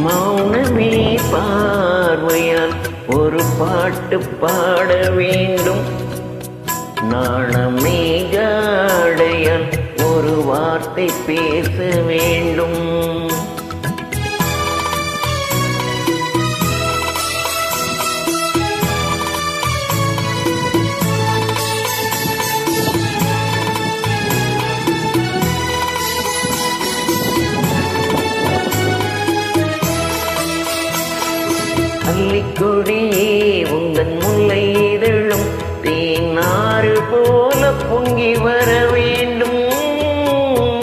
மௌனமே பார்வையால் ஒரு பாட்டு பாட வேண்டும். நாணமே ஜாடையால் ஒரு வார்த்தை பேச வேண்டும். அல்லிக்கொடியே உந்தன் முல்லை இதழும் தேனாறு போல பொங்கி வர வேண்டும்,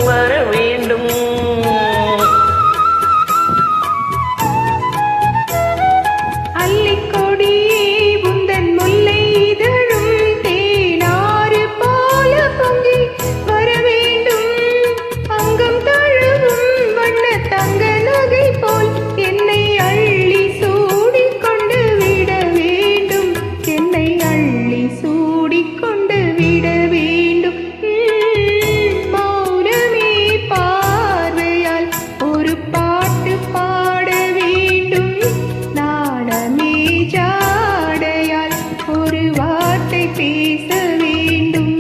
வர வேண்டும். அல்லிக்கொடியே உந்தன் முல்லை இதழும் தேனாறு போல பொங்கி வர வேண்டும். அங்கம் தழுவும் வண்ண தங்க நகை போல் என்னை அள்ளி சூடிக்கொண்டு விட வேண்டும். மௌனமே பார்வையால் ஒரு பாட்டு பாட வேண்டும். நாணமே ஜாடையால் ஒரு வார்த்தை பேச வேண்டும்.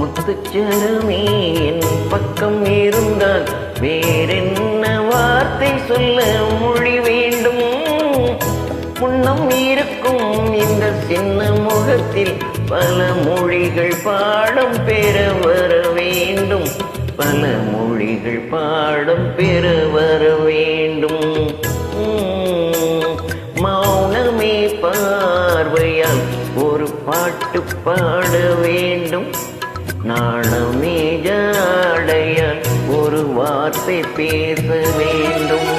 முத்துச்சரமே என் பக்கம் இருந்தால் வேறென்ன வார்த்தை சொல்ல மொழி வேண்டும். முன்னம் இருக்கும் இந்த சின்ன முகத்தில் பல மொழிகள் பாடம் பெற வர வேண்டும், பல மொழிகள் பாடம் பெற வர வேண்டும். மௌனமே பார்வையால் ஒரு பாட்டு பாட வேண்டும். நாணமே ஜாடையால் ஒரு வார்த்தை பேச வேண்டும்.